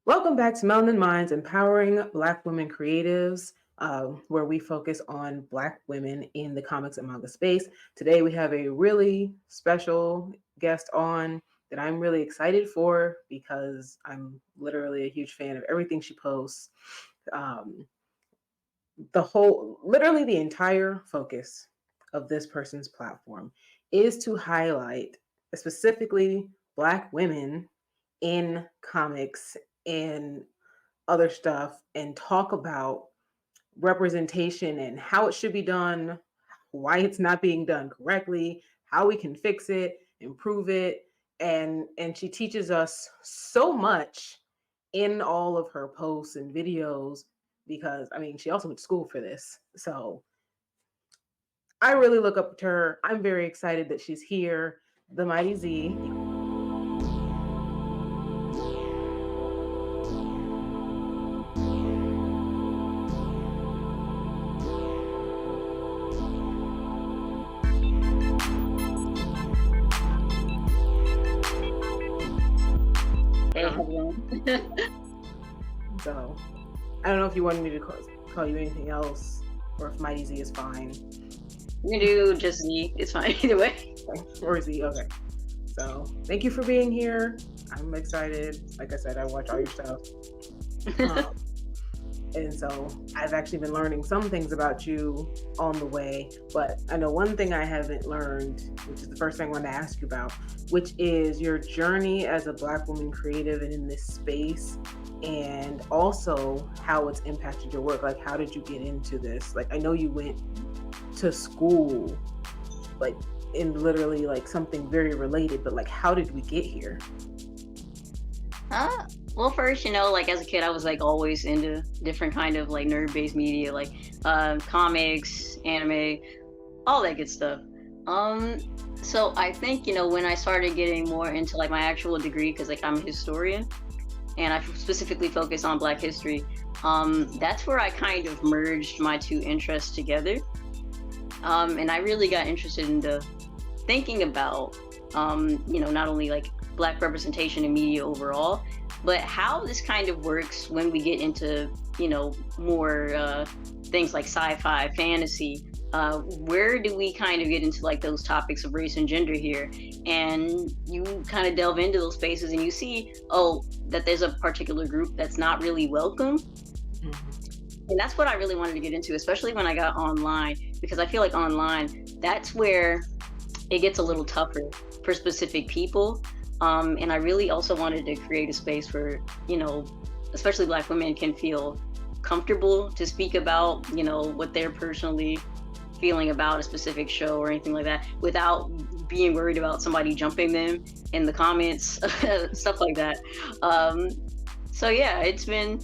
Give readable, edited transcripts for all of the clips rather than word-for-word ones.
Welcome back to Melanin Minds, empowering Black women creatives, where we focus on Black women in the comics and manga space. Today, we have a really special guest on that I'm really excited for because I'm literally a huge fan of everything she posts. Um, literally, the entire focus of this person's platform is to highlight specifically Black women in comics and other stuff and talk about representation and how it should be done, why it's not being done correctly, how we can fix it, improve it. And she teaches us so much in all of her posts and videos because I mean she also went to school for this. So I really look up to her. I'm very excited that she's here. The Mighty Z. Hey, Uh, how's it going? so I don't know if you wanted me to call you anything else or if Mighty Z is fine. You can do just Z. It's fine either way. Or is he okay? So thank you for being here. I'm excited. Like I said, I watch all your stuff. Um, and so I've actually been learning some things about you on the way. But I know one thing I haven't learned, which is the first thing I want to ask you about, which is your journey as a Black woman creative and in this space, and also how it's impacted your work. Like, how did you get into this? Like, I know you went to school, like in literally like something very related, but like how did we get here? uh, well, first, like as a kid, I was like always into different kind of like nerd-based media, like comics, anime, all that good stuff. Um, so I think when I started getting more into like my actual degree, because like I'm a historian and I specifically focus on Black history. That's where I kind of merged my two interests together. And I really got interested into thinking about, not only like Black representation in media overall, but how this kind of works when we get into, more things like sci-fi, fantasy. Where do we kind of get into like those topics of race and gender here? And you kind of delve into those spaces and you see, oh, that there's a particular group that's not really welcome. Mhm. And that's what I really wanted to get into, especially when I got online, because I feel like online, that's where it gets a little tougher for specific people. And I really also wanted to create a space where, especially Black women can feel comfortable to speak about, what they're personally feeling about a specific show or anything like that without being worried about somebody jumping them in the comments, stuff like that. Um, so yeah, it's been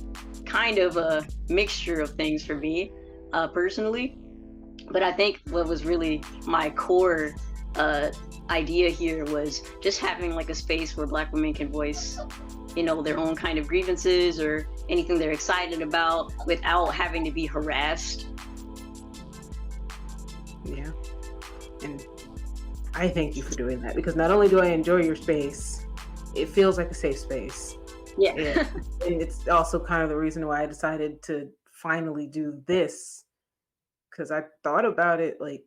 kind of a mixture of things for me personally. But I think what was really my core uh, idea here was just having like a space where Black women can voice, their own kind of grievances or anything they're excited about without having to be harassed. Yeah. And I thank you for doing that because not only do I enjoy your space, it feels like a safe space. Yeah. And it's also kind of the reason why I decided to finally do this because I thought about it like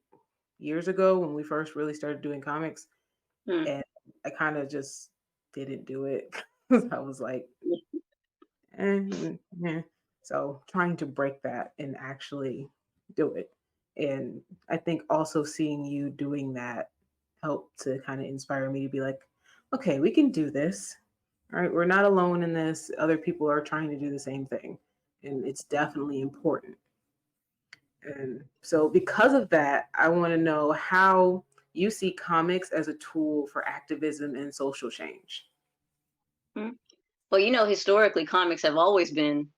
years ago when we first really started doing comics, Hmm. and I kind of just didn't do it 'cause I was like, eh. So trying to break that and actually do it. And I think also seeing you doing that helped to kind of inspire me to be like, okay, we can do this. All right, we're not alone in this. Other people are trying to do the same thing. And it's definitely important. And so, because of that, I want to know how you see comics as a tool for activism and social change. Hmm. Well, historically, comics have always been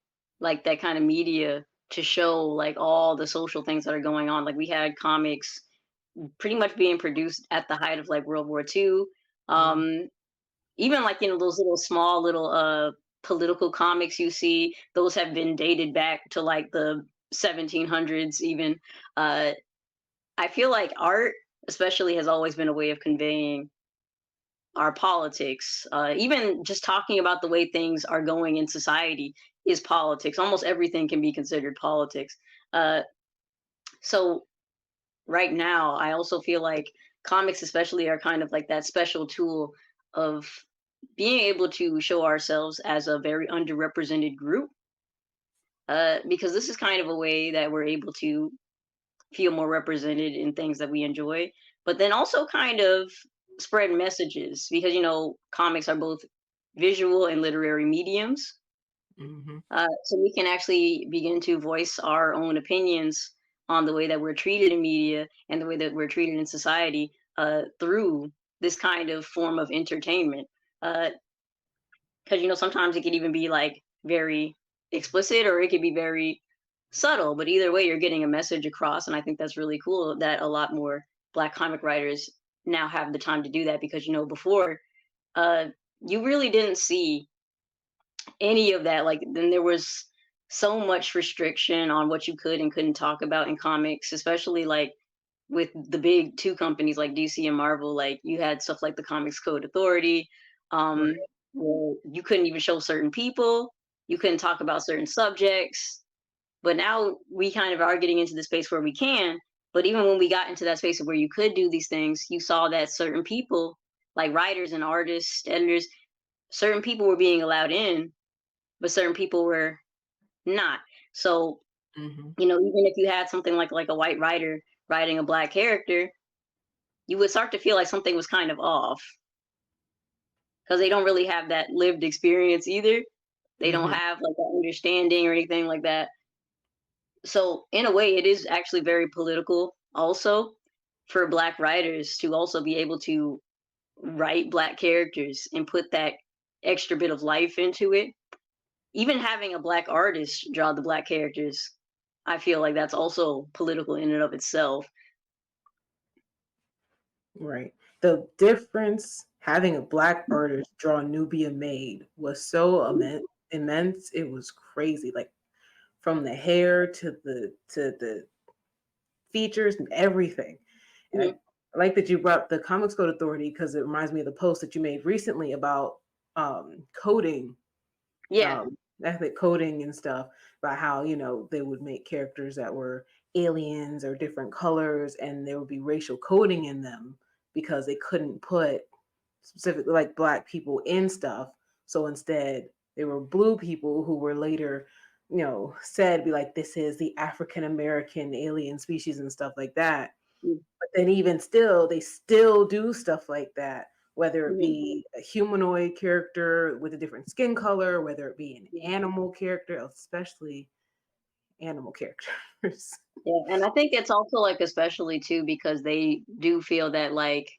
like that kind of media to show like all the social things that are going on. Like we had comics pretty much being produced at the height of like World War II. Mm, Um, Even like those little small little political comics you see, those have been dated back to like the 1700s even. Uh, I feel like art, especially, has always been a way of conveying our politics. Even just talking about the way things are going in society is politics. Almost everything can be considered politics. Uh, so right now, I also feel like comics, especially, are kind of like that special tool of being able to show ourselves as a very underrepresented group. Because this is kind of a way that we're able to feel more represented in things that we enjoy, but then also kind of spread messages because comics are both visual and literary mediums. Hmm. So we can actually begin to voice our own opinions on the way that we're treated in media and the way that we're treated in society through this kind of form of entertainment. Because sometimes it could even be like very explicit or it could be very subtle, but either way you're getting a message across, and I think that's really cool that a lot more black comic writers now have the time to do that because before uh you really didn't see any of that. Like, then there was so much restriction on what you could and couldn't talk about in comics, especially like with the big two companies like DC and Marvel. Like, you had stuff like the Comics Code Authority, Right. where you couldn't even show certain people, you couldn't talk about certain subjects. But now we kind of are getting into the space where we can. But even when we got into that space of where you could do these things, you saw that certain people, like writers and artists, editors, certain people were being allowed in, but certain people were not. So, Hmm. even if you had something like a white writer writing a black character, you would start to feel like something was kind of off because they don't really have that lived experience either. They don't Hmm. have like that understanding or anything like that. So in a way, it is actually very political also for black writers to also be able to write black characters and put that extra bit of life into it. Even having a black artist draw the black characters, I feel like that's also political in and of itself. Right. The difference having a black artist draw Nubia Maid was so immense. It was crazy. Like, from the hair to the features and everything. And Mhm. I like that you brought up the Comics Code Authority because it reminds me of the post that you made recently about coding, Yeah. um, ethnic coding and stuff, about how they would make characters that were aliens or different colors, and there would be racial coding in them because they couldn't put specifically like black people in stuff. So instead, they were blue people who were later, said be like, this is the African American alien species and stuff like that. But then even still, they still do stuff like that, whether it Mhm. be a humanoid character with a different skin color, whether it be an animal character, especially animal characters. Yeah, and I think it's also like especially too because they do feel that like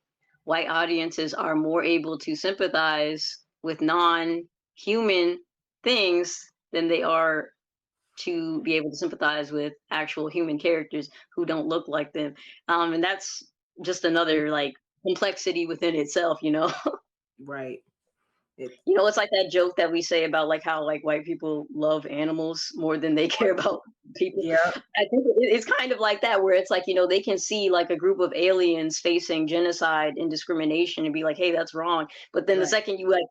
white audiences are more able to sympathize with non-human things than they are to be able to sympathize with actual human characters who don't look like them. And that's just another like complexity within itself. Right. It. It's like that joke that we say about like how like white people love animals more than they care about people. Yeah. I think it's kind of like that, where it's like, they can see like a group of aliens facing genocide and discrimination and be like, hey, that's wrong. But then the Right. second you like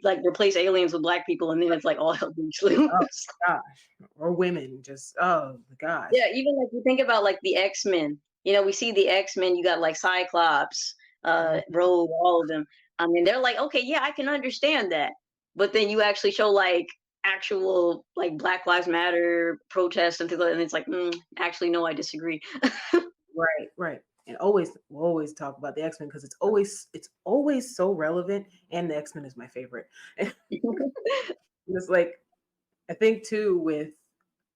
like replace aliens with black people, and then it's like all hell breaks Oh loose. gosh. Or women. Just oh gosh. Yeah, even like you think about like the X-Men. We see the X-Men, you got like Cyclops, Mhm. Rogue, all of them. I mean, they're like, okay, yeah, I can understand that. But then you actually show like actual like Black Lives Matter protests and things like that, and it's like, actually, no, I disagree. Right, right. And always we'll always talk about the X-Men because it's always so relevant, and the X-Men is my favorite. It's like, I think too with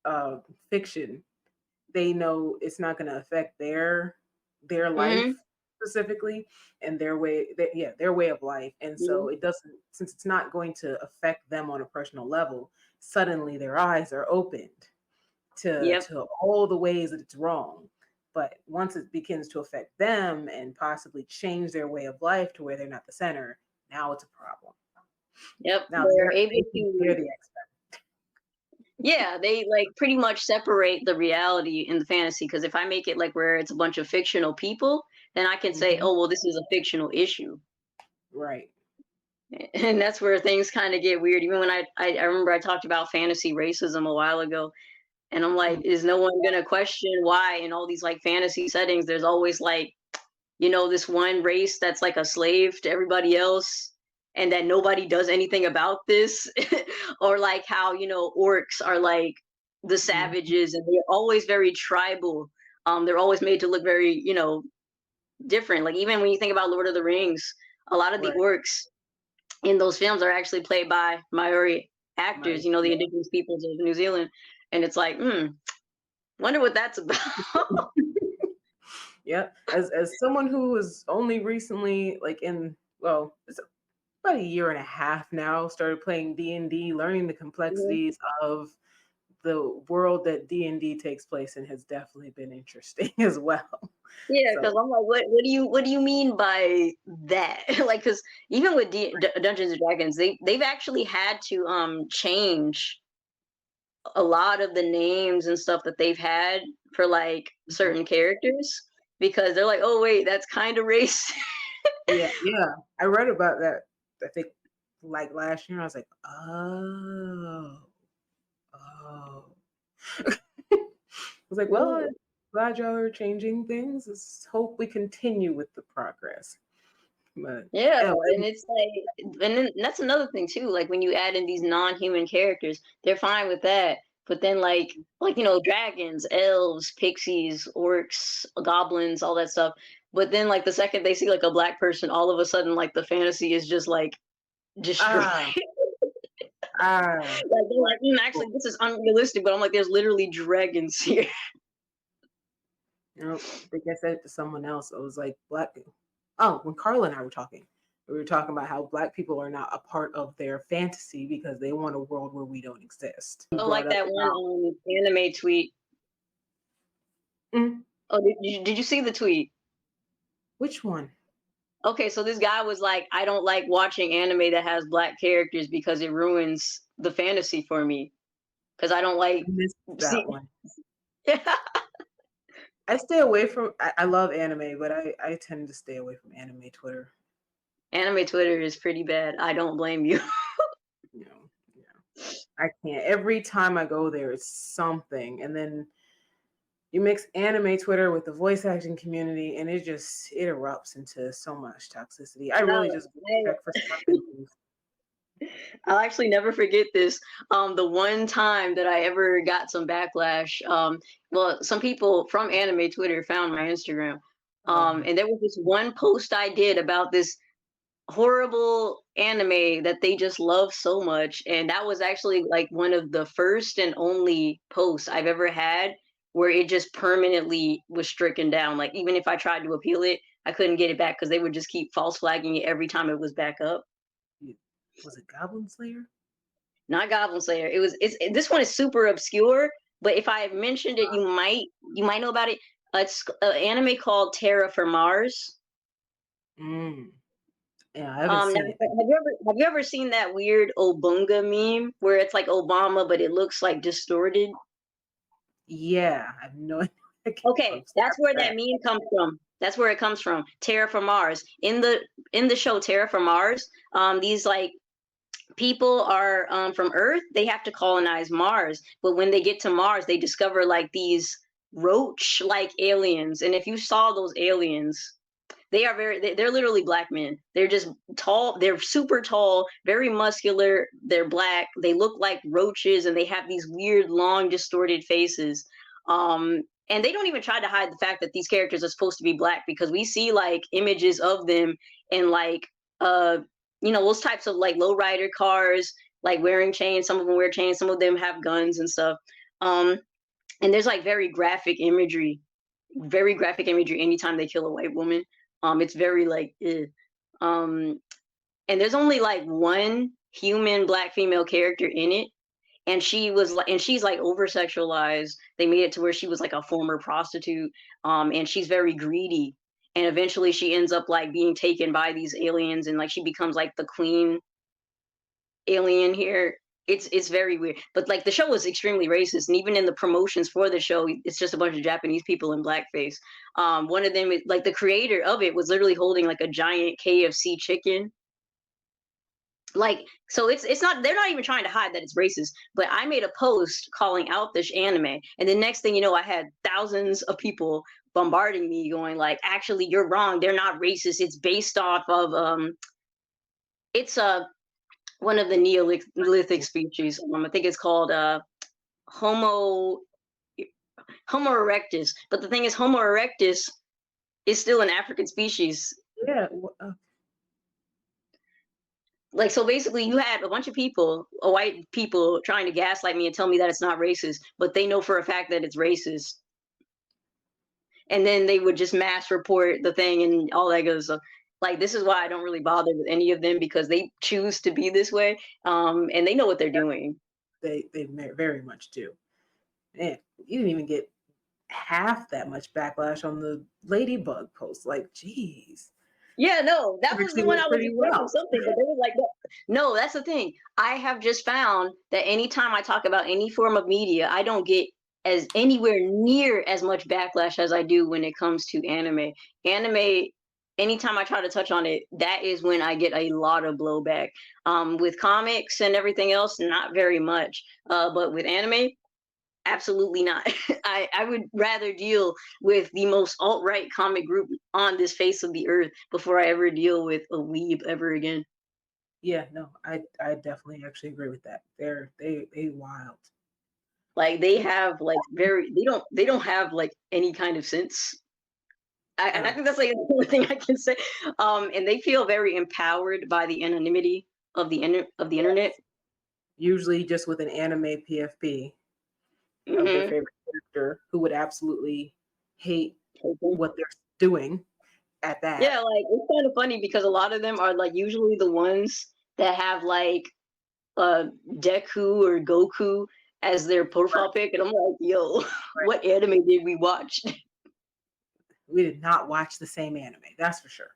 uh fiction, they know it's not going to affect their life Hmm. specifically, and their way of life, and so Hmm. it doesn't, since it's not going to affect them on a personal level. Suddenly their eyes are opened to Yep. to all the ways that it's wrong. But once it begins to affect them and possibly change their way of life to where they're not the center, now it's a problem. Yep. Now They're they able think they're to. the expert. Yeah, they like pretty much separate the reality in the fantasy, because if I make it like where it's a bunch of fictional people, then I can say, Mhm. oh, well, this is a fictional issue. Right. And that's where things kind of get weird. Even when I remember I talked about fantasy racism a while ago, and I'm Mm, like, is no one gonna question why in all these like fantasy settings there's always like, this one race that's like a slave to everybody else, and that nobody does anything about this? Or like how, orcs are like the mhm. savages and they're always very tribal. They're always made to look very, different. Like even when you think about Lord of the Rings, a lot of the Right. orcs in those films are actually played by Maori actors, Right. the indigenous peoples of New Zealand. And it's like, wonder what that's about. Yeah. As someone who was only recently like in well, it's about a year and a half now, started playing D&D, learning the Mhm. complexities of the world that D&D takes place in has definitely been interesting as well. Yeah, because So, I'm like, what do you mean by that? Like, because even with Dungeons and Dragons, they've actually had to change a lot of the names and stuff that they've had for like mhm. certain characters because they're like, oh wait, that's kind of racist. Yeah, yeah. I read about that, I think, like, last year. I was like, "Oh, oh." I was like, "Well, I'm glad y'all are changing things. Let's hope we continue with the progress." But, Yeah, oh, and it's like, and then that's another thing too. Like when you add in these non-human characters, they're fine with that. But then, dragons, elves, pixies, orcs, goblins, all that stuff. But then, like the second they see like a black person, all of a sudden, like the fantasy is just like destroyed. ah, ah. Like they're like, actually, this is unrealistic. But I'm like, there's literally dragons here. You know, I think I said it to someone else. I was like, "Black." Oh, when Carla and I were talking, we were talking about how Black people are not a part of their fantasy because they want a world where we don't exist. You Oh, brought like up that one about anime tweet. mm, Oh, did you see the tweet? which one? Okay, so this guy was like, I don't like watching anime that has black characters because it ruins the fantasy for me. Because I don't I like missed see. that one. I stay away from. I love anime, but I tend to stay away from anime Twitter. Anime Twitter is pretty bad. I don't blame you. Yeah, I can't. Every time I go there, it's something, and then you mix anime Twitter with the voice acting community, and it erupts into so much toxicity. I really No, just check for stuff and things. I'll actually never forget this. The one time that I ever got some backlash, well, some people from anime Twitter found my Instagram. Oh my! And there was this one post I did about this horrible anime that they just love so much, and that was actually like one of the first and only posts I've ever had where it just permanently was stricken down. Like even if I tried to appeal it, I couldn't get it back because they would just keep false flagging it every time it was back up. Was it Goblin Slayer? Not Goblin Slayer. This one is super obscure, but if I mentioned it, you might know about it. It's an anime called Terra for Mars. Mm, yeah, I haven't Now, seen it. have you ever seen that weird Obunga meme where it's like Obama, but it looks like distorted? Yeah, I have no idea. I can't Okay, that's stop where that that. meme comes from. That's where it comes from. Terra for Mars. In the show Terra for Mars, these like people are from Earth. They have to colonize Mars, but when they get to Mars, they discover like these roach-like aliens. And if you saw those aliens, they're literally black men. They're just tall, they're super tall, very muscular, they're black, they look like roaches, and they have these weird long distorted faces. And they don't even try to hide the fact that these characters are supposed to be black because we see like images of them in like uh those types of like lowrider cars, like wearing chains. Some of them wear chains, some of them have guns and stuff. um and there's like very graphic imagery anytime they kill a white woman. It's very like, um, and there's only like one human black female character in it, and she's like over sexualized. They made it to where she was like a former prostitute, and she's very greedy, and eventually she ends up like being taken by these aliens, and like she becomes like the queen alien here. It's very weird, but like the show is extremely racist, and even in the promotions for the show, it's just a bunch of Japanese people in blackface. One of them, like the creator of it, was literally holding like a giant KFC chicken Like, so it's not, they're not even trying to hide that it's racist, but I made a post calling out this anime, and the next thing you know, I had thousands of people bombarding me going like, actually you're wrong, they're not racist, it's based off of it's one of the Neolithic species. I think it's called Homo Homo erectus. But the thing is, Homo erectus is still an African species. Yeah. Like, so basically, you had a bunch of people, white people, trying to gaslight me and tell me that it's not racist, but they know for a fact that it's racist. And then they would just mass report the thing and all that goes. So, like, this is why I don't really bother with any of them, because they choose to be this way, and they know what they're doing. They very much do. Man, you didn't even get half that much backlash on the ladybug post. Like, geez, Yeah, no, that was actually the one went I was pretty expecting well. something, but they were like, no. No, that's the thing. I have just found that anytime I talk about any form of media, I don't get as anywhere near as much backlash as I do when it comes to anime. Anime, anytime I try to touch on it, that is when I get a lot of blowback. With comics and everything else, not very much. But with anime, absolutely not. I would rather deal with the most alt-right comic group on this face of the earth before I ever deal with a weeb ever again. Yeah, no, I definitely actually agree with that. They wild. Like, they have like they don't have like any kind of sense. And I No, think that's like the only thing I can say. And they feel very empowered by the anonymity of of the internet. yes. Usually just with an anime PFP of their Hmm. favorite character who would absolutely hate what they're doing at that. Yeah, like, it's kind of funny because a lot of them are like usually the ones that have like uh Deku or Goku as their Right, profile pic, and I'm like, yo, right. what anime did we watch? We did not watch the same anime, that's for sure.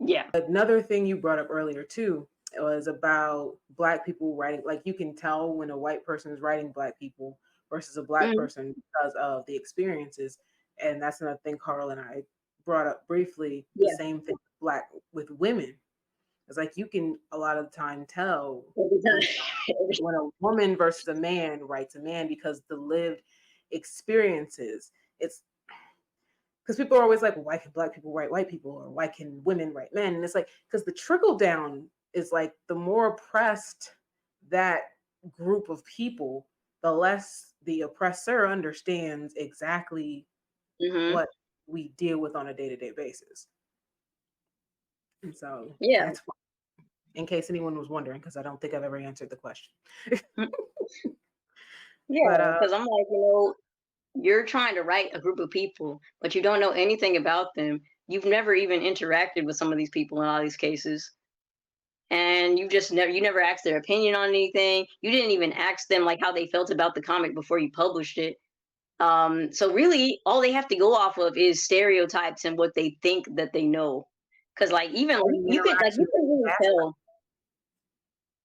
Yeah. Another thing you brought up earlier too was about black people writing. Like you can tell when a white person is writing black people versus a black Mhm. person because of the experiences. And that's another thing Carl and I brought up briefly. The Yeah. same thing with black with women. It's like you can a lot of the time tell Every when time. when a woman versus a man writes a man because the lived experiences. It's because people are always like, well, why can black people write white people or why can women write men? And it's like, because the trickle down is like the more oppressed that group of people, the less the oppressor understands exactly Hmm. what we deal with on a day-to-day basis. And so Yeah. that's why, in case anyone was wondering, because I don't think I've ever answered the question. Mm. But Yeah, because I'm like, you're trying to write a group of people, but you don't know anything about them. You've never even interacted with some of these people in all these cases. And you never asked their opinion on anything. You didn't even ask them like how they felt about the comic before you published it. So really, all they have to go off of is stereotypes and what they think that they know. Because like, even or the interaction you with can the really cast. tell,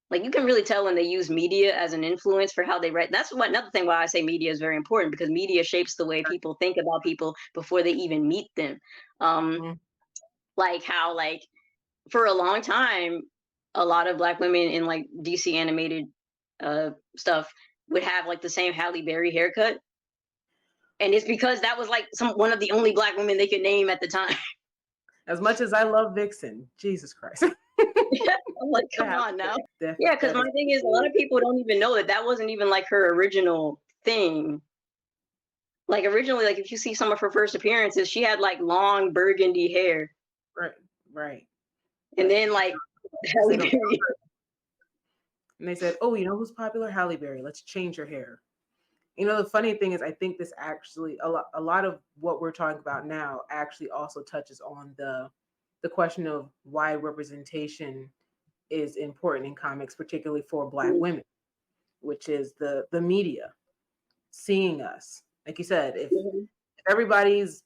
like, you can really tell when they use media as an influence for how they write. That's what another thing why I say media is very important, because media shapes the way people think about people before they even meet them. Um, Mhm. like how, like, for a long time, a lot of black women in like DC animated stuff would have like the same Halle Berry haircut, and it's because that was like one of the only black women they could name at the time. As much as I love Vixen, Jesus Christ. I'm like, come on now. Yeah, because That my is thing is, a lot of people don't even know that that wasn't even like her original thing. Like, originally, like, if you see some of her first appearances, she had like long burgundy hair, right, right. and But then like because Halle they don't know Berry. her. And they said, "Oh, you know who's popular? Halle Berry. Let's change her hair." You know, the funny thing is, I think this actually a lot of what we're talking about now actually also touches on the question of why representation is important in comics, particularly for Black women, which is the media seeing us. Like you said, Mhm. if everybody's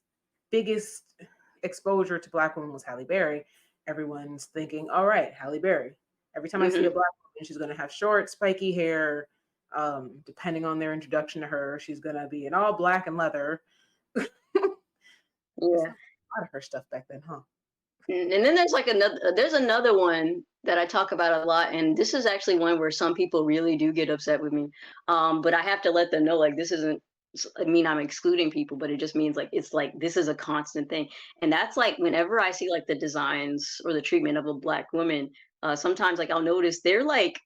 biggest exposure to Black women was Halle Berry, everyone's thinking, all right, Halle Berry. Every time I see a Mhm. Black woman, she's going to have short, spiky hair. Depending on their introduction to her, she's going to be in all black and leather. It's Yeah. a lot of her stuff back then, huh? And then there's like another one that I talk about a lot, and this is actually one where some people really do get upset with me. But I have to let them know like this isn't I mean I'm excluding people, but it just means like it's like this is a constant thing. And that's like whenever I see like the designs or the treatment of a black woman, sometimes like I'll notice they're like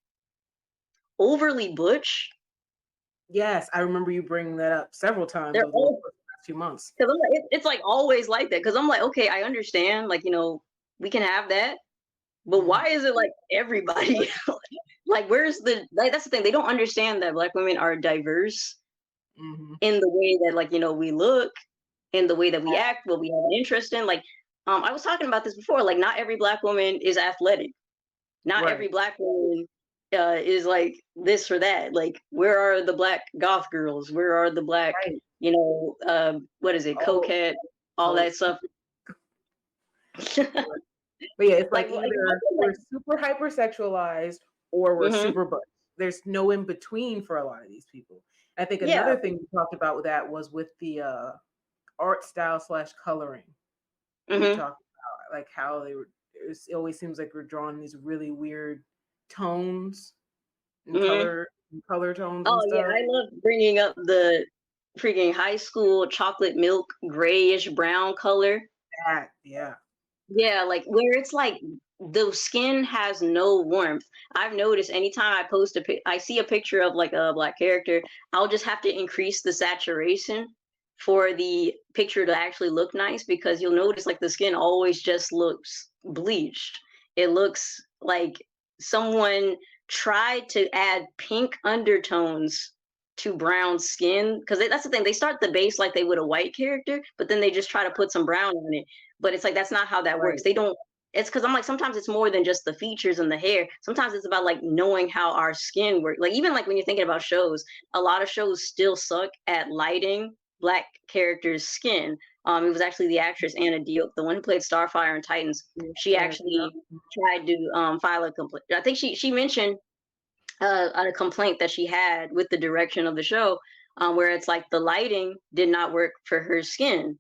overly butch. Yes, I remember you bringing that up several times They're over the all past few months. because I'm like it's like always like that. Because I'm like, okay, I understand, like we can have that. But Mhm. why is it like everybody? Like, where's the like? That's the thing. They don't understand that black women are diverse Mhm. in the way that, like, we look, in the way that we act, what we have an interest in. Like, I was talking about this before. Like, not every black woman is athletic. Not every Right, black woman is like this or that. Like, where are the black goth girls? Where are the black, right. what is it, Oh, coquette, all oh, that stuff? right. But yeah, it's Like, like either we're super hypersexualized or we're hmm super butch. There's no in between for a lot of these people. I think yeah, another thing we talked about with that was with the art style slash coloring. We hmm talked about like how it always seems like we're drawing these really weird tones hmm and color tones and Oh yeah, stuff. I love bringing up the freaking high school chocolate milk grayish brown color. That, yeah. Yeah, like where it's like the skin has no warmth. I've noticed anytime I post I see a picture of like a black character, I'll just have to increase the saturation for the picture to actually look nice because you'll notice like the skin always just looks bleached. It looks like someone tried to add pink undertones to brown skin because that's the thing. They start the base like they would a white character, but then they just try to put some brown on it, but it's like that's not how that works. Right. They don't it's because I'm like sometimes it's more than just the features and the hair. Sometimes it's about like knowing how our skin works. Like even like when you're thinking about shows, a lot of shows still suck at lighting black characters' skin. It was actually the actress Anna Diop, the one who played Starfire and Titans. She Yeah, yeah. actually tried to file a complaint. I think she mentioned a complaint that she had with the direction of the show, where it's like the lighting did not work for her skin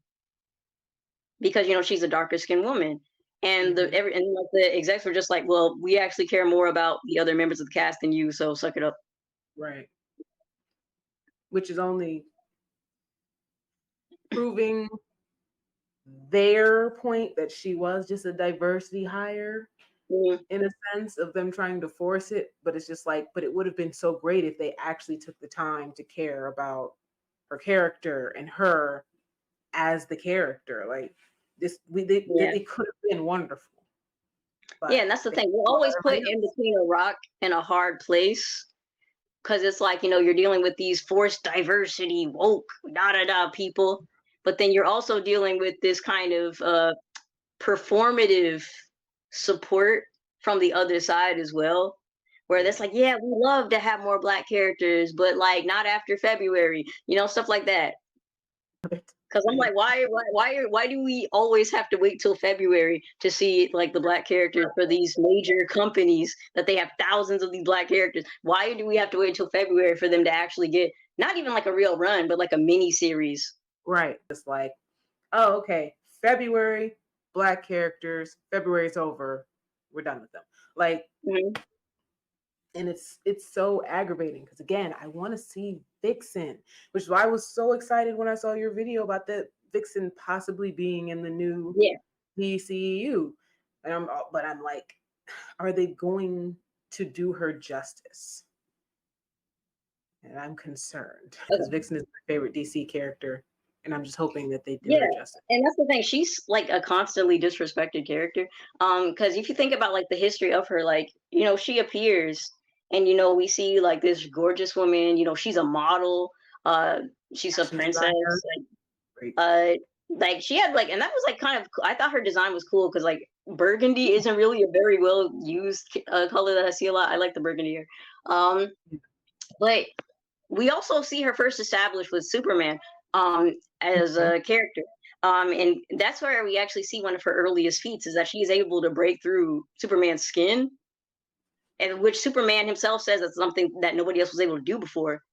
because she's a darker skinned woman, and Mhm. like the execs were just like, well, we actually care more about the other members of the cast than you, so suck it up. Right. Which is only proving their point that she was just a diversity hire Mhm. in a sense of them trying to force it, but it's just like, but it would have been so great if they actually took the time to care about her character and her as the character. Like this, Yeah, they could have been wonderful, yeah, but and that's the they thing. We're always put everybody in else. between a rock and a hard place because it's like you're dealing with these forced diversity, woke, da da da people, but then you're also dealing with this kind of performative support from the other side as well. Where that's Yeah. like, yeah, we love to have more black characters, but like not after February, stuff like that. Because I'm Right. like, why do we always have to wait till February to see like the black characters for these major companies that they have thousands of these black characters? Why do we have to wait until February for them to actually get not even like a real run, but like a mini series? Right. It's like, oh, okay, February, black characters, February's over, we're done with them. Like, Mhm. and it's so aggravating because again, I want to see Vixen, which is why I was so excited when I saw your video about that Vixen possibly being in the new Yeah. DCU. But I'm like, are they going to do her justice? And I'm concerned because Okay. Vixen is my favorite DC character, and I'm just hoping that they do Yeah, her justice. and that's the thing. She's like a constantly disrespected character. Because if you think about like the history of her, like she appears, and we see like this gorgeous woman. She's a model. Uh, she's a Fashion princess. designer, great. Like she had like, and that was like kind of. I thought her design was cool because like burgundy isn't really a very well used color that I see a lot. I like the burgundy here. Um, but we also see her first established with Superman as Mhm. a character. And that's where we actually see one of her earliest feats is that she's able to break through Superman's skin, and which Superman himself says that's something that nobody else was able to do before.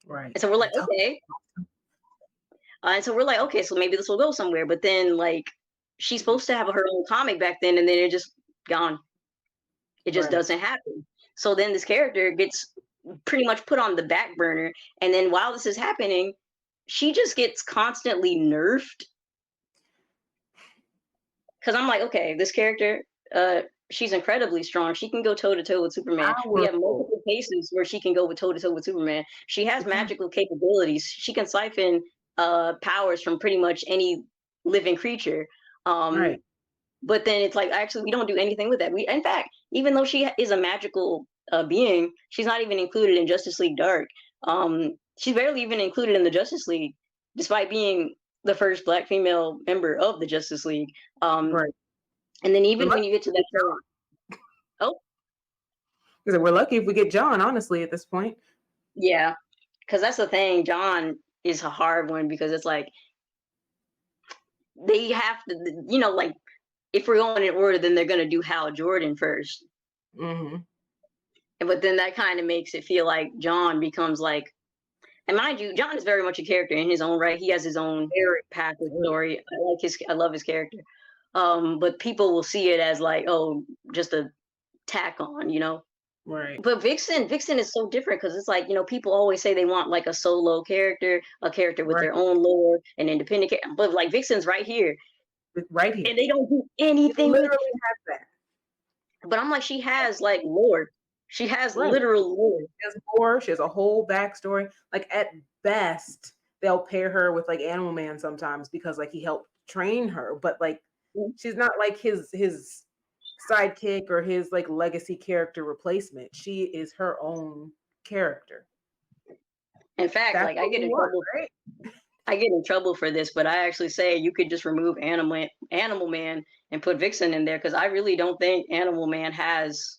Right. And so we're They like, talk okay. And so we're like, okay, so maybe this will go somewhere. But then, like, she's supposed to have her own comic back then, and then it just gone. It just Right. doesn't happen. So then this character gets pretty much put on the back burner, and then while this is happening, she just gets constantly nerfed. Because I'm like, okay, this character, she's incredibly strong. She can go toe to toe with Superman. We have Powerful. multiple cases where she can go with toe to toe with Superman. She has She can. magical capabilities. She can siphon powers from pretty much any living creature. Um, Right. but then it's like, actually, we don't do anything with that. We, in fact, even though she is a magical being, she's not even included in Justice League Dark. She's barely even included in the Justice League, despite being the first Black female member of the Justice League. Um, Right. and then We're even lucky when you get if to we that get point, oh John. We're lucky if we get John, honestly, at this point. yeah, because that's the thing. John is a hard one because it's like they have to, like if we're going in order, then they're gonna do Hal Jordan first. Hmm. But then that kind of makes it feel like John becomes like, and mind you, John is very much a character in his own right. He has his own Very, path and very. story. I love his character. But people will see it as like, oh, just a tack on. Right. But Vixen is so different because it's like, people always say they want like a solo character, a character with Right. their own lore, an independent character. But like Vixen's right here, Right here. and they don't do It anything with. literally has that. But I'm like, she has like lore. She has Right. literal lore. She has more. She has a whole backstory. Like at best, they'll pair her with like Animal Man sometimes because like he helped train her, but like she's not like his sidekick or his like legacy character replacement. She is her own character. In fact, That's like what we want, right? I get in trouble for this, but I actually say you could just remove Animal Man and put Vixen in there because I really don't think Animal Man has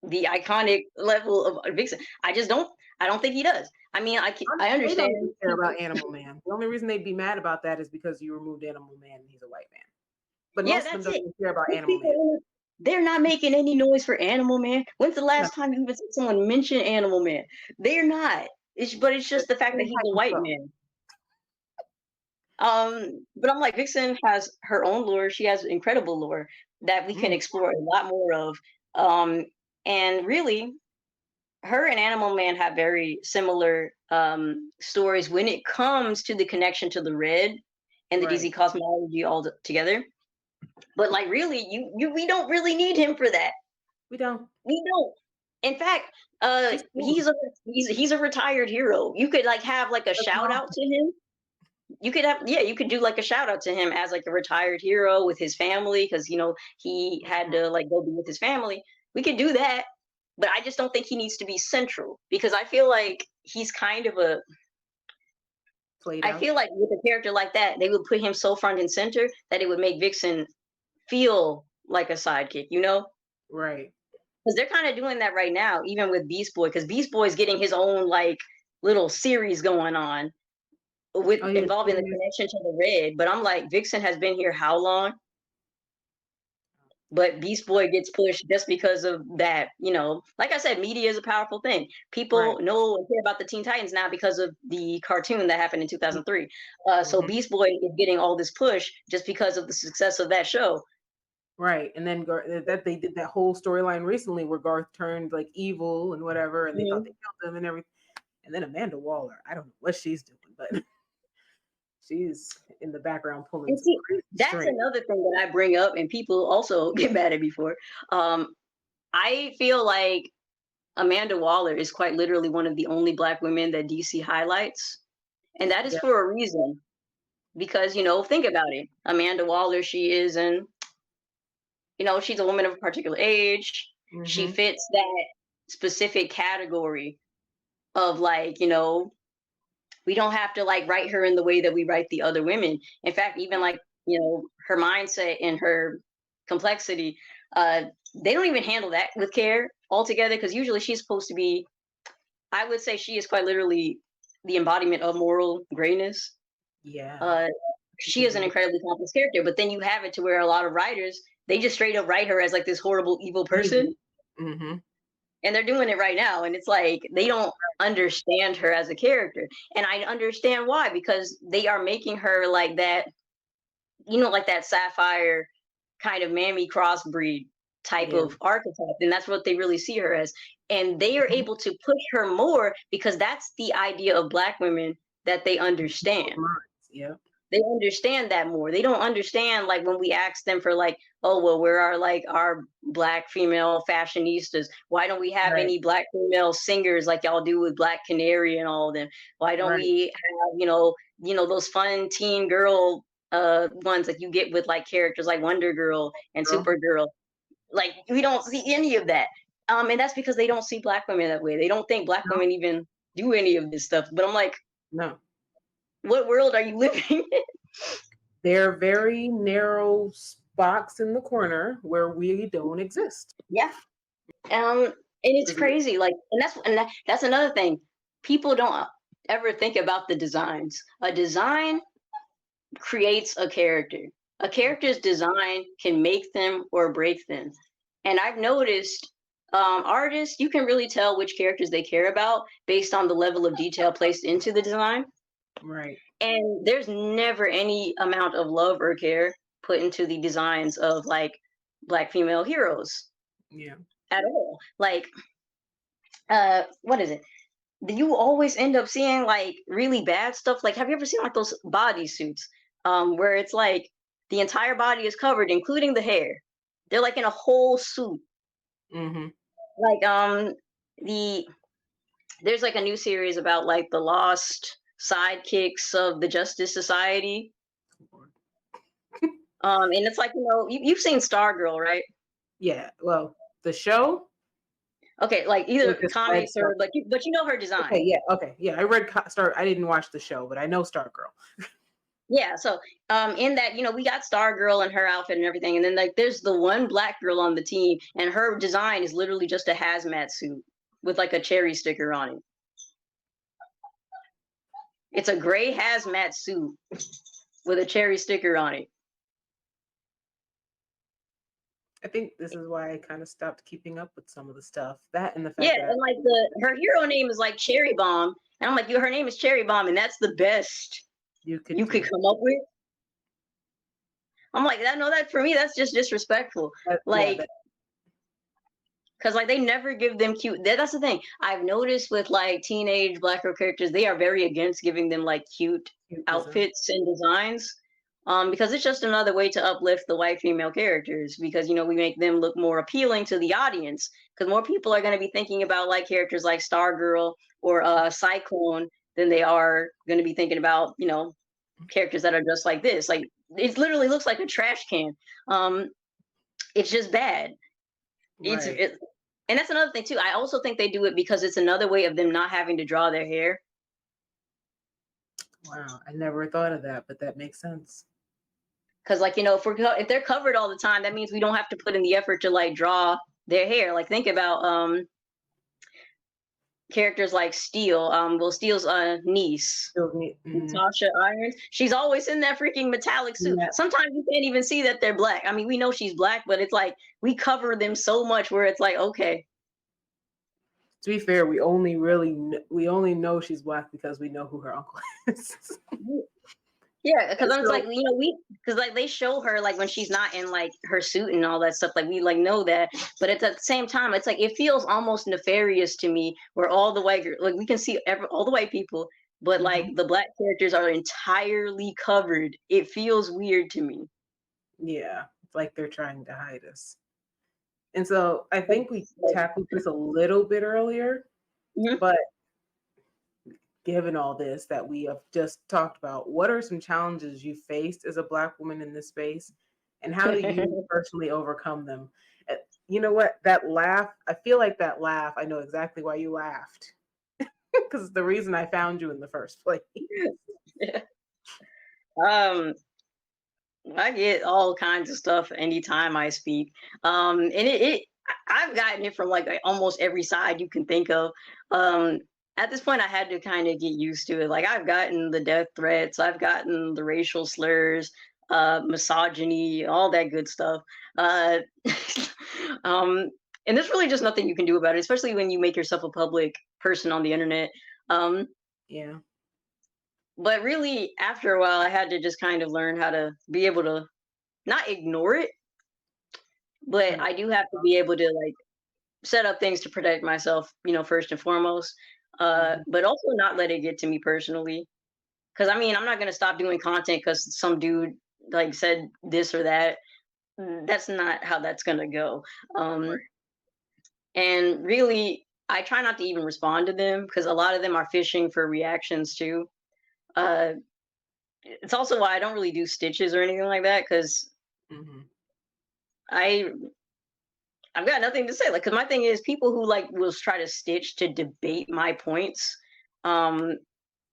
the iconic level of Vixen. I just don't. I don't think he does. I mean, I Honestly, they don't understand even care about people. Animal Man. The only reason they'd be mad about that is because you removed Animal Man and he's a white man. But Yeah, most of them that's don't it. even care about These Animal Man. people, they're not making any noise for Animal Man. When's the No, last time you even seen someone mention Animal Man? They're not. But it's but just the fact that they he's hype a him white so. man. But I'm like, Vixen has her own lore. She has incredible lore that we can Mm, explore a lot more of. Um, and really, her and Animal Man have very similar stories when it comes to the connection to the red and the DC right. cosmology all together. But like, really, we don't really need him for that. We don't. We don't. In fact, She's cool. he's a retired hero. You could like have like a That's shout out awesome. to him. You could have, yeah, you could do like a shout out to him as like a retired hero with his family because he had Mhm. to like go be with his family. We could do that, but I just don't think he needs to be central because I feel like he's kind of a. Played I out. feel like with a character like that, they would put him so front and center that it would make Vixen feel like a sidekick. Right. Because they're kind of doing that right now, even with Beast Boy, because Beast Boy is getting his own like little series going on with Oh yeah. involving the connection to the red. But I'm like, Vixen has been here how long? But Beast Boy gets pushed just because of that. Like I said, media is a powerful thing. Right. People know and care about the Teen Titans now because of the cartoon that happened in 2003. So Mhm. Beast Boy is getting all this push just because of the success of that show. Right. And then that they did that whole storyline recently where Garth turned like evil and whatever, and they thought they Mhm. killed him and everything. And then Amanda Waller, I don't know what she's doing, but she's in the background pulling And some see, crazy that's strings. another thing that I bring up, and people also get mad at me for. Um, I feel like Amanda Waller is quite literally one of the only Black women that DC highlights, and that is Yeah. for a reason. Because think about it. Amanda Waller, she is she's a woman of a particular age. She Hmm. fits that specific category of like, we don't have to like write her in the way that we write the other women. In fact, even like, her mindset and her complexity, they don't even handle that with care altogether because usually she's supposed to be, I would say she is quite literally the embodiment of moral greatness. Yeah. Uh, She she can is an be. incredibly complex character, but then you have it to where a lot of writers, they just straight up write her as like this horrible evil Evil. person, Hmm. and they're doing it right now, and it's like they don't understand her as a character, and I understand why, because they are making her like that like that sapphire kind of mammy crossbreed type Yeah. of archetype, and that's what they really see her as. And they are Mhm. able to push her more because that's the idea of Black women that they People's understand. minds. Yeah. They understand that more. They don't understand like when we ask them for like, oh well, where are like our Black female fashionistas? Why don't we have Right. any Black female singers like y'all do with Black Canary and all of them? Why don't Right. we have those fun teen girl ones that you get with like characters like Wonder Girl and Girl. Supergirl? Like we don't see any of that. And that's because they don't see Black women that way. They don't think Black No. women even do any of this stuff. But I'm like, No. what world are you living in? They're very narrow box in the corner where we don't exist. Yeah. And it's 'Cause we- crazy. Like, that's another thing. People don't ever think about the designs. A design creates a character. A character's design can make them or break them. And I've noticed artists, you can really tell which characters they care about based on the level of detail placed into the design. Right. And there's never any amount of love or care put into the designs of like Black female heroes Yeah. at all. Like, what is it? You always end up seeing like really bad stuff. Like, have you ever seen like those bodysuits, where it's like the entire body is covered, including the hair? They're like in a whole suit. Mm-hmm. Like, the there's like a new series about like the lost sidekicks of the Justice Society. And it's like, you've seen Stargirl, right? Yeah. Well, the show Okay, like or either just read comics Star. or like, but you know her Okay. design. Yeah. Okay. Yeah. I read Star. I didn't watch the show, but I know Stargirl. Yeah, so in that, we got Stargirl and her outfit and everything, and then like there's the one Black girl on the team, and her design is literally just a hazmat suit with like a cherry sticker on it. It's a gray hazmat suit with a cherry sticker on it. I think this is why I kind of stopped keeping up with some of the stuff. That and the Yeah, fact that and like her hero name is like Cherry Bomb, and I'm like, her name is Cherry Bomb, and that's the best you could you could do. come up with. I'm like, that no, that for me, that's just disrespectful. Yeah. Like, because like they never give them cute. That's the thing I've noticed with like teenage Black girl characters. They are very against giving them like cute Cute design. outfits and designs, because it's just another way to uplift the white female characters. Because we make them look more appealing to the audience. Because more people are going to be thinking about like characters like Stargirl or Cyclone than they are going to be thinking about characters that are just like this. Like it literally looks like a trash can. It's just bad. It's Right. it, and that's another thing too. I also think they do it because it's another way of them not having to draw their hair. Wow. I never thought of that, but that makes sense. Because like if they're covered all the time, that means we don't have to put in the effort to like draw their hair. Like think about characters like Steel. Well, Steel's niece, Mm-hmm. Natasha Irons. She's always in that freaking metallic suit. Yeah. Sometimes you can't even see that they're Black. I mean, we know she's Black, but it's like we cover them so much where it's like, okay. To be fair, we only know she's Black because we know who her uncle is. Yeah, because I was So, like, because like they show her like when she's not in like her suit and all that stuff, like we like know that, but it's at the same time, it's like it feels almost nefarious to me, where all the like we can see all the white people, but like mhm. the Black characters are entirely covered. It feels weird to me. Yeah, it's like they're trying to hide us. And so I Like, think we tackled this a little bit earlier, mhm. but given all this that we have just talked about, what are some challenges you faced as a Black woman in this space? And how do you personally overcome them? You know what? That laugh, I feel like that laugh, I know exactly why you laughed. Because the reason I found you in the first place. um, I get all kinds of stuff anytime I speak. And I've gotten it from like almost every side you can think of. At this point, I had to kind of get used to it. Like I've gotten the death threats, I've gotten the racial slurs, misogyny, all that good stuff. Uh, um, and there's really just nothing you can do about it, especially when you make yourself a public person on the internet. Um, Yeah. but really, after a while, I had to just kind of learn how to be able to not ignore it, but Turn it I do have to be able to like set up things to protect myself, first and foremost. mhm, But also not let it get to me personally. Because I mean, I'm not gonna stop doing content because some dude like said this or that. That's not how that's gonna go. Um, right. and really, I try not to even respond to them because a lot of them are fishing for reactions too. Uh, it's also why I don't really do stitches or anything like that because Mhm, I I've got nothing to say. Like, because my thing is, people who like will try to stitch to debate my points. Um,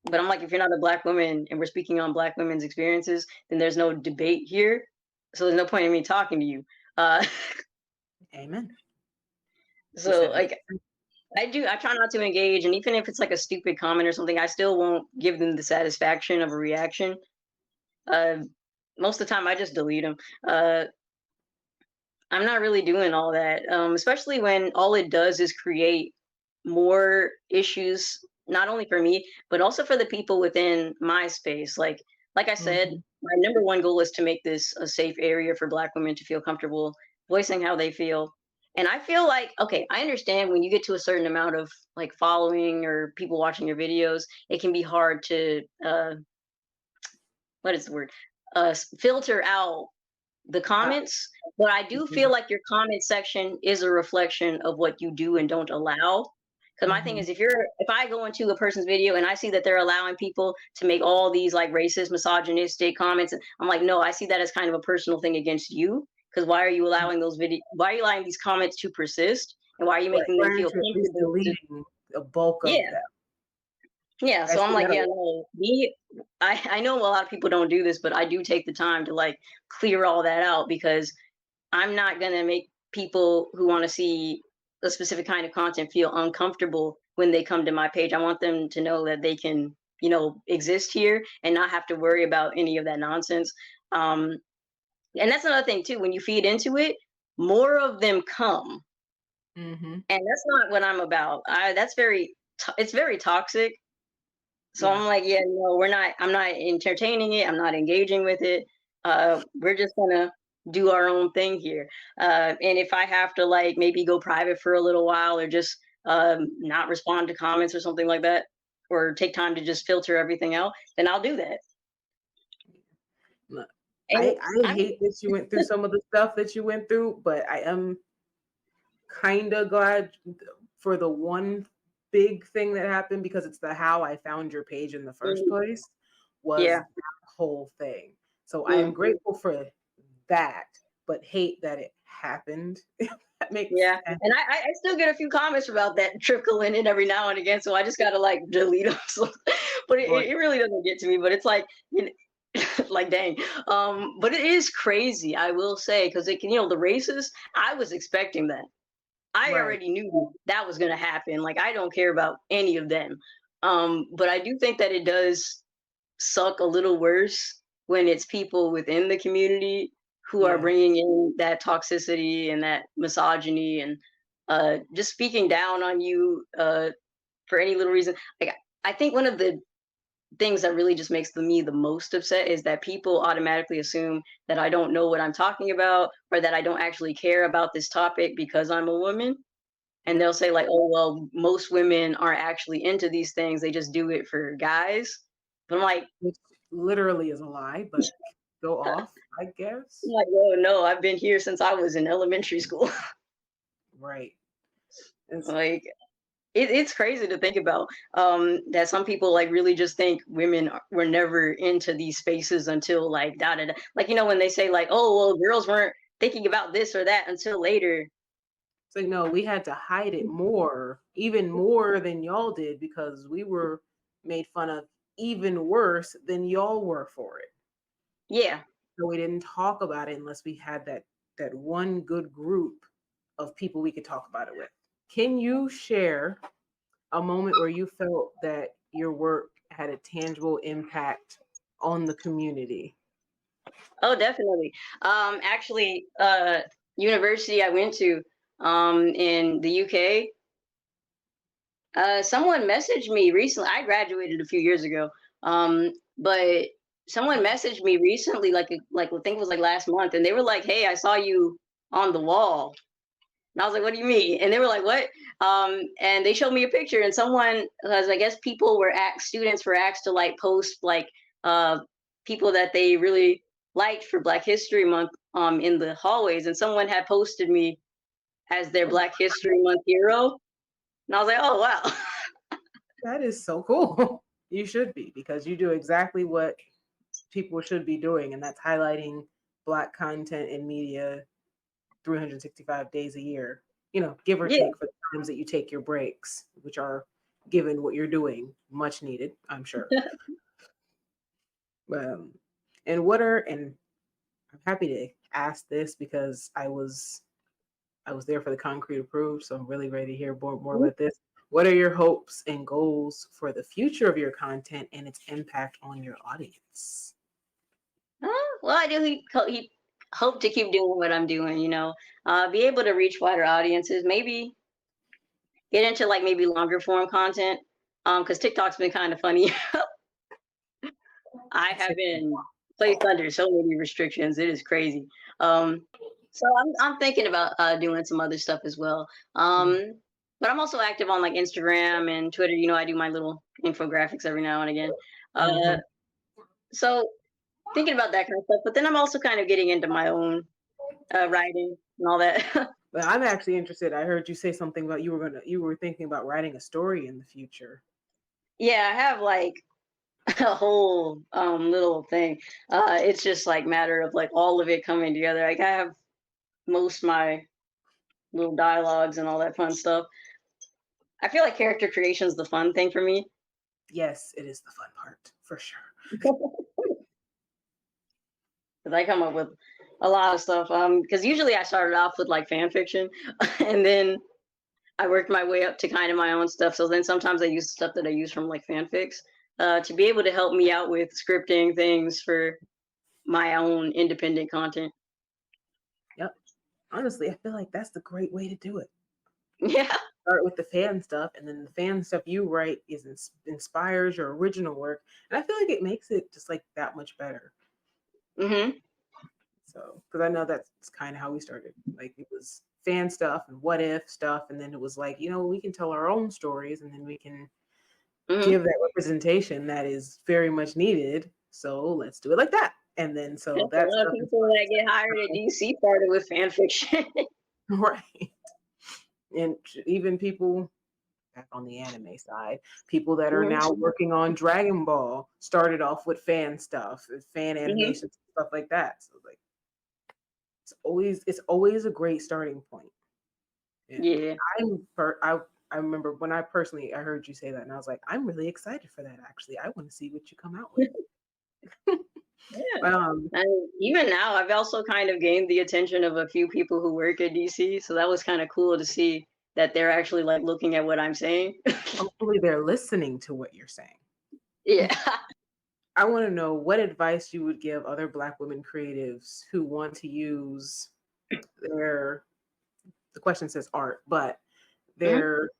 but I'm like, if you're not a black woman and we're speaking on black women's experiences, then there's no debate here. So there's no point in me talking to you. Uh, amen. You so said it. like, I try not to engage, and even if it's like a stupid comment or something, I still won't give them the satisfaction of a reaction. Uh, Most of the time, I just delete them. Uh, I'm not really doing all that, especially when all it does is create more issues, not only for me, but also for the people within my space. Like I said, Mhm, my number one goal is to make this a safe area for Black women to feel comfortable voicing how they feel. And I feel like, okay, I understand when you get to a certain amount of like following or people watching your videos, it can be hard to, what is the word? Filter out the top, comments, but I do feel mhm, like your comment section is a reflection of what you do and don't allow. Because my thing mhm, is, if I go into a person's video and I see that they're allowing people to make all these like racist, misogynistic comments, I'm like, no, I see that as kind of a personal thing against you. Because why are you allowing those video? Why are you allowing these comments to persist? And why are you right. making Why them aren't feel you at least comfortable to? deleting a bulk of Yeah, them? yeah. I So I'm see like, that a yeah, lot. no, me. I know a lot of people don't do this, but I do take the time to like clear all that out because I'm not gonna make people who want to see a specific kind of content feel uncomfortable when they come to my page. I want them to know that they can, exist here and not have to worry about any of that nonsense. Um, and that's another thing too. When you feed into it, more of them come, Mhm, and that's not what I'm about. That's it's very toxic. So yeah. I'm like, yeah, no, we're not. I'm not entertaining it. I'm not engaging with it. We're just gonna do our own thing here. And if I have to like maybe go private for a little while or just not respond to comments or something like that, or take time to just filter everything out, then I'll do that. Look, And I I hate that you went through some of the stuff that you went through, but I am kinda glad for the one big thing that happened because it's the how I found your page in the first mm, place was yeah. that whole thing. So I am Mm. grateful for that, but hate that it happened. That makes Yeah, sense. and I still get a few comments about that trickling in every now and again, so I just gotta like delete them. So, but Right. it really doesn't get to me. But it's like, like dang. But it is crazy, I will say, because it can, the races. I was expecting that. I Right. already knew that was gonna happen. Like I don't care about any of them. But I do think that it does suck a little worse when it's people within the community who are Yeah. bringing in that toxicity and that misogyny and just speaking down on you for any little reason. Like I think one of the things that really just makes me the most upset is that people automatically assume that I don't know what I'm talking about or that I don't actually care about this topic because I'm a woman. And Yep. they'll say like, "Oh well, most women aren't actually into these things; they just do it for guys." But I'm like, Which literally is a lie, but go off, I guess. like, oh no, I've been here since I was in elementary school. Right. It's Like, it's crazy to think about that some people like really just think were never into these spaces until like da da da. Like, when they say like, oh, well, girls weren't thinking about this or that until later. it's like, no, we had to hide it more, even more than y'all did because we were made fun of even worse than y'all were for it. Yeah. So we didn't talk about it unless we had that one good group of people we could talk about it with. Can you share a moment where you felt that your work had a tangible impact on the community? Oh, definitely. Actually, university I went to in the UK. Someone messaged me recently. I graduated a few years ago. But someone messaged me recently, like I think it was like last month, and they were like, "Hey, I saw you on the wall." And I was like, "What do you mean?" And they were like, "What?" And they showed me a picture, and someone, because I guess students were asked to like post like uh, people that they really liked for Black History Month in the hallways, and someone had posted me as their Black History Month hero, and I was like, "Oh wow." That is so cool. You should be, because you do exactly what people should be doing, and that's highlighting Black content in media 365 days a year, give or Yeah. take for the times that you take your breaks, which are, given what you're doing, much needed, I'm sure. Um, and I'm happy to ask this because I was there for the concrete approved, so I'm really ready to hear more about this. What are your hopes and goals for the future of your content and its impact on your audience? Well, I do hope to keep doing what I'm doing, be able to reach wider audiences, maybe get into like maybe longer form content. Because TikTok's been kind of funny. I have been placed under so many restrictions. It is crazy. Um, so I'm thinking about doing some other stuff as well. But I'm also active on like Instagram and Twitter. I do my little infographics every now and again. Uh, Mm-hmm. so thinking about that kind of stuff. But then I'm also kind of getting into my own writing and all that. But I'm actually interested. I heard you say something about you were thinking about writing a story in the future. Yeah, I have like a whole little thing. It's just like matter of like all of it coming together. Like I have most my little dialogues and all that fun stuff. I feel like character creation is the fun thing for me. Yes, it is the fun part for sure. Because I come up with a lot of stuff. Because usually I started off with like fan fiction, and then I worked my way up to kind of my own stuff. So then sometimes I use stuff that I use from like fanfics to be able to help me out with scripting things for my own independent content. Yep. Honestly, I feel like that's the great way to do it. Yeah. Start with the fan stuff, and then the fan stuff you write inspires your original work, and I feel like it makes it just like that much better. Hmm. So, because I know that's kind of how we started. Like it was fan stuff and what if stuff, and then it was like, we can tell our own stories, and then we can Hmm. give that representation that is very much needed. So let's do it like that. And then so A that lot of stuff people inspires that get hired at that. DC started with fan fiction. Right. And even people back on the anime side, people that are Hmm. now working on Dragon Ball started off with fan stuff, fan Hmm. animations, stuff like that. So like it's always a great starting point. And Yeah. I remember when I heard you say that, and I was like, I'm really excited for that. Actually, I want to see what you come out with. Yeah. um, And even now, I've also kind of gained the attention of a few people who work at DC. So that was kind of cool to see that they're actually like looking at what I'm saying. Hopefully, they're listening to what you're saying. Yeah. I want to know what advice you would give other Black women creatives who want to use their, the question says art, but Mhm. their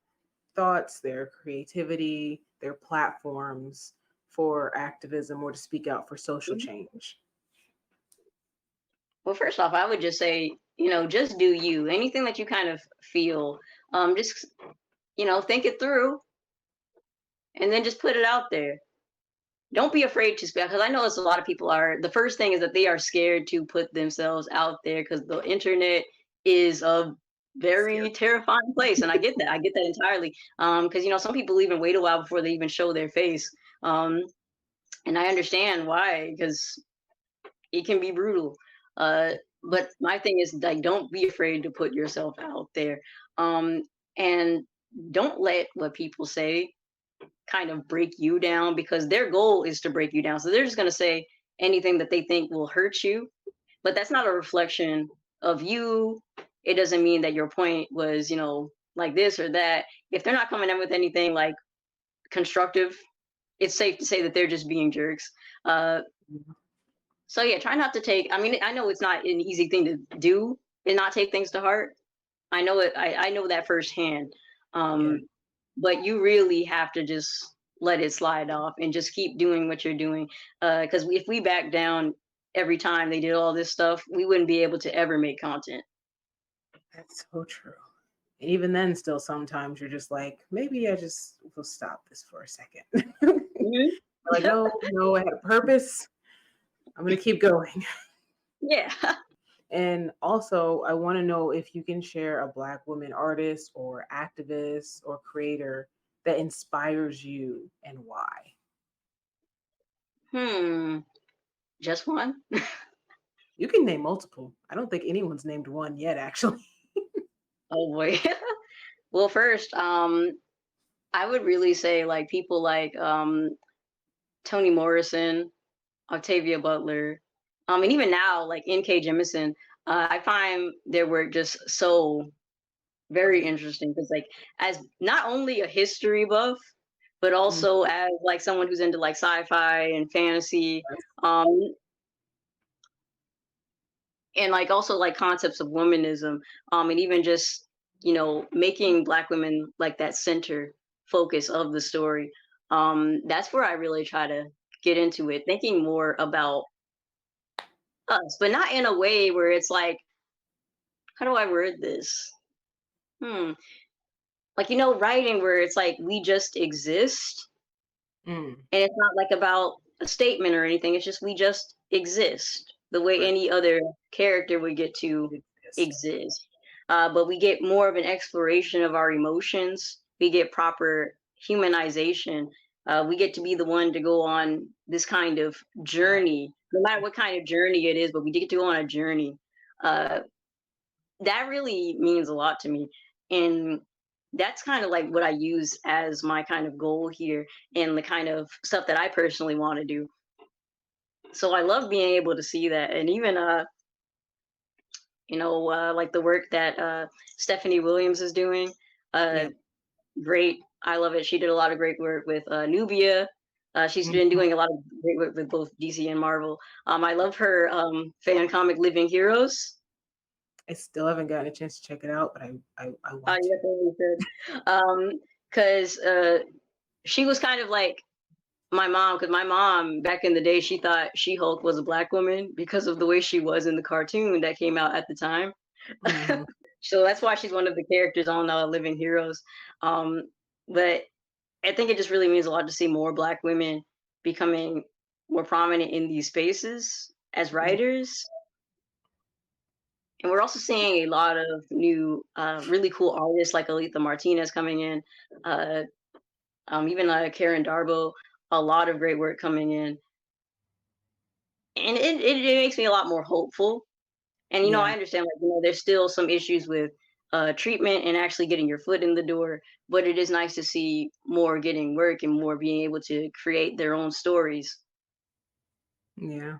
thoughts, their creativity, their platforms for activism or to speak out for social change. Well, first off, I would just say, just do you. Anything that you kind of feel, just, think it through and then just put it out there. Don't be afraid to speak, because I know it's a lot of people are. The first thing is that they are scared to put themselves out there because the internet is a Scary. very terrifying place, and I get that. I get that entirely. Because some people even wait a while before they even show their face. Um, and I understand why, because it can be brutal. But my thing is like, don't be afraid to put yourself out there, um, and don't let what people say kind of break you down, because their goal is to break you down. So they're just going to say anything that they think will hurt you, but that's not a reflection of you. It doesn't mean that your point was, like this or that. If they're not coming in with anything like constructive, it's safe to say that they're just being jerks. Uh, so yeah, try not to take. I mean, I know it's not an easy thing to do and not take things to heart. I know it. I know that firsthand. Yeah. Um, but you really have to just let it slide off and just keep doing what you're doing. Because if we back down every time they did all this stuff, we wouldn't be able to ever make content. That's so true. And even then, still sometimes you're just like, maybe I just will stop this for a second. Mhm. Like, no, no, I had a purpose. I'm gonna keep going. Yeah. And also, I want to know if you can share a Black woman artist or activist or creator that inspires you and why. Hmm. Just one? You can name multiple. I don't think anyone's named one yet, actually. Oh boy. Well, first, I would really say like people like Toni Morrison, Octavia Butler, and even now like N.K. Jemisin. I find their work just so very Amazing. interesting because like as not only a history buff, but Mm, also as like someone who's into like sci-fi and fantasy, yes. um, and like also like concepts of womanism, and even just making Black women like that center focus of the story. That's where I really try to get into it, thinking more about us, but not in a way where it's like, how do I word this? Hmm. Like writing where it's like we just exist, Mm, and it's not like about a statement or anything. It's just we just exist the way right. any other character would get to Exist. exist. But we get more of an exploration of our emotions. We get proper humanization. We get to be the one to go on this kind of Yeah. journey, no matter what kind of journey it is. But we get to go on a journey. Uh, that really means a lot to me, and that's kind of like what I use as my kind of goal here and the kind of stuff that I personally want to do. So I love being able to see that, and even like the work that Stephanie Williams is doing. uh Yeah. Great, I love it. She did a lot of great work with Nubia. She's been Mhm. doing a lot of great work with both DC and Marvel. I love her fan comic Living Heroes. I still haven't gotten a chance to check it out, but I want You to. definitely should. Because she was kind of like my mom, because my mom back in the day, she thought She-Hulk was a Black woman because of the way she was in the cartoon that came out at the time. Mhm. So that's why she's one of the characters on Living Heroes. Um, but I think it just really means a lot to see more Black women becoming more prominent in these spaces as Yeah. writers. And we're also seeing a lot of new, really cool artists like Aletha Martinez coming in, uh, even Karen Darbo, a lot of great work coming in. And it makes me a lot more hopeful. And I Yeah. understand like there's still some issues with treatment and actually getting your foot in the door, but it is nice to see more getting work and more being able to create their own stories. Yeah.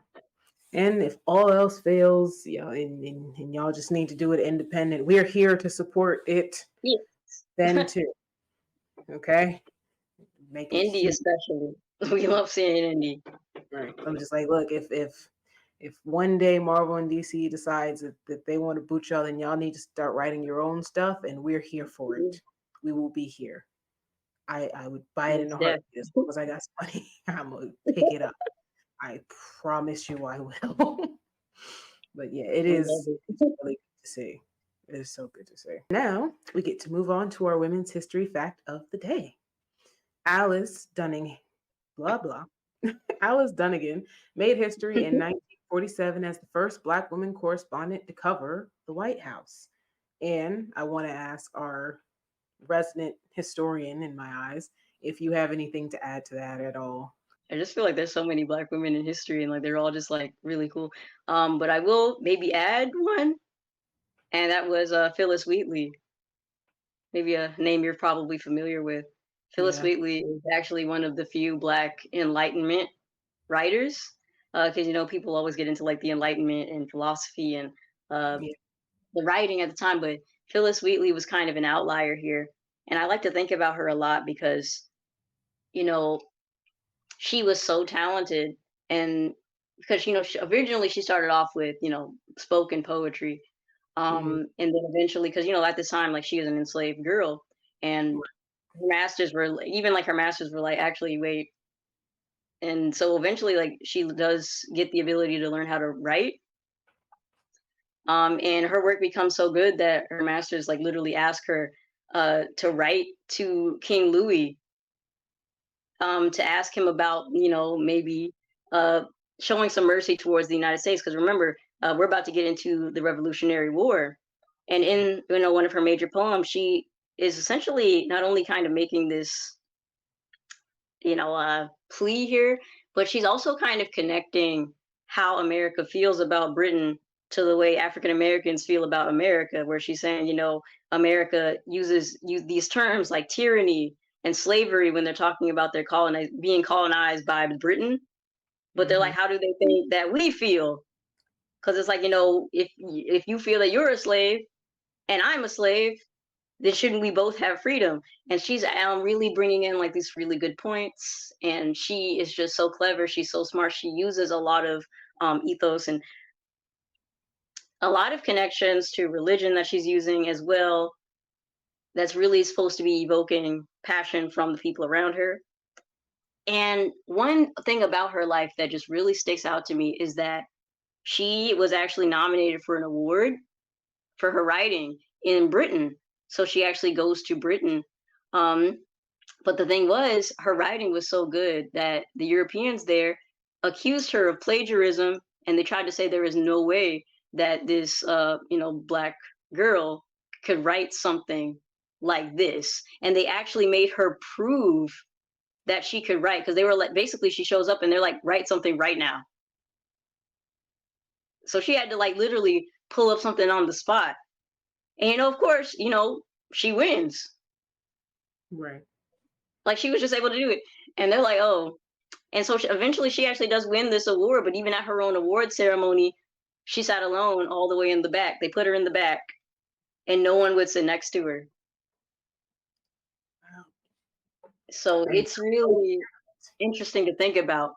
And if all else fails, and y'all just need to do it independent, we're here to support it Yeah, then too. Okay? Make it indie huge. especially. We love seeing indie. Right. I'm just like, look, if one day Marvel and DC decides that they want to boot y'all, then y'all need to start writing your own stuff, and we're here for Mhm. it. We will be here. I would buy it in Most a def. heartbeat as long as I got some money. I'm gonna pick it up. I promise you I will. But yeah, I love it's it. really good to see. It is so good to see. Now we get to move on to our women's history fact of the day. Alice Dunning, blah blah. Alice Dunnigan made history in 1947 as the first Black woman correspondent to cover the White House. And I want to ask our resident historian, in my eyes, if you have anything to add to that at all. I just feel like there's so many Black women in history and like they're all just like really cool. But I will maybe add one, and that was Phyllis Wheatley. Maybe a name you're probably familiar with. Phyllis Yeah. Wheatley is actually one of the few Black Enlightenment writers, because people always get into like the Enlightenment and philosophy and uh, Yeah. the writing at the time, but Phyllis Wheatley was kind of an outlier here, and I like to think about her a lot because you know she was so talented, and because originally she started off with spoken poetry, Mhm. and then eventually because at this time like she was an enslaved girl, and Right. her masters were even like her masters were like, actually wait. And so eventually, like, she does get the ability to learn how to write. And her work becomes so good that her masters like literally ask her to write to King Louis, to ask him about, maybe uh, showing some mercy towards the United States. Because remember, we're about to get into the Revolutionary War, and in one of her major poems, she is essentially not only kind of making this plea here, but she's also kind of connecting how America feels about Britain to the way African Americans feel about America, where she's saying, America uses these terms like tyranny and slavery when they're talking about their being colonized by Britain, but they're Hmm. like, how do they think that we feel? Because it's like, if you feel that you're a slave and I'm a slave, then shouldn't we both have freedom? And she's really bringing in like these really good points, and she is just so clever. She's so smart. She uses a lot of ethos and a lot of connections to religion that she's using as well. That's really supposed to be evoking passion from the people around her. And one thing about her life that just really sticks out to me is that she was actually nominated for an award for her writing in Britain. So she actually goes to Britain. Um, But the thing was, her writing was so good that the Europeans there accused her of plagiarism, and they tried to say there is no way that this, black girl could write something like this. And they actually made her prove that she could write, because they were like, basically, she shows up and they're like, write something right now. So she had to like literally pull up something on the spot. And of course, she wins. Right. Like she was just able to do it. And they're like, oh, and so eventually she actually does win this award, but even at her own award ceremony, she sat alone all the way in the back. They put her in the back and no one would sit next to her. Wow. So And, it's really interesting to think about.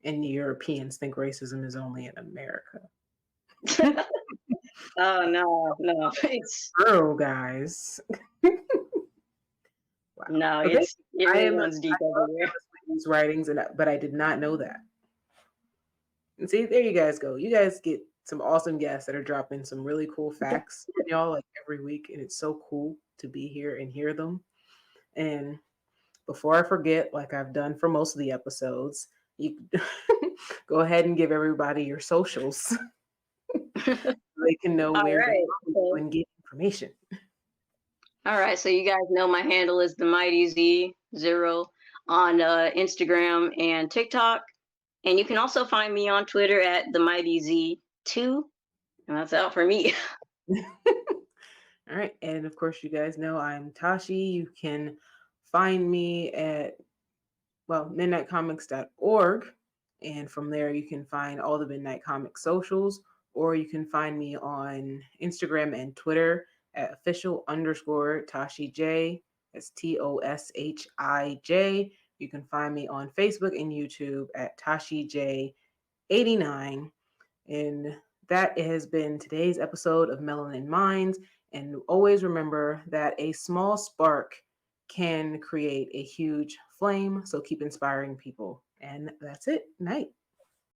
and Europeans think racism is only in America. Oh no, no. It's True, guys. Wow. no, Okay. it I really am. I runs deep love everywhere. Phyllis Wheaton's writings, but I did not know that. And see, there you guys go. You guys get some awesome guests that are dropping some really cool facts, y'all, like every week, and it's so cool to be here and hear them. And before I forget, like I've done for most of the episodes, you go ahead and give everybody your socials so they can know All where to right. find you So, and get information. all right. So you guys know my handle is the Mighty Z0 on Instagram and TikTok. And you can also find me on Twitter at the Mighty Z2. And that's out for me. All right. And of course, you guys know I'm Tashi. You can find me at, well, midnightcomics.org. And from there, you can find all the Midnight Comics socials, or you can find me on Instagram and Twitter at official_Tashi J. That's TOSHIJ. You can find me on Facebook and YouTube at Tashi J89. And that has been today's episode of Melanin Minds. And always remember that a small spark can create a huge flame. So keep inspiring people. And that's it. Night.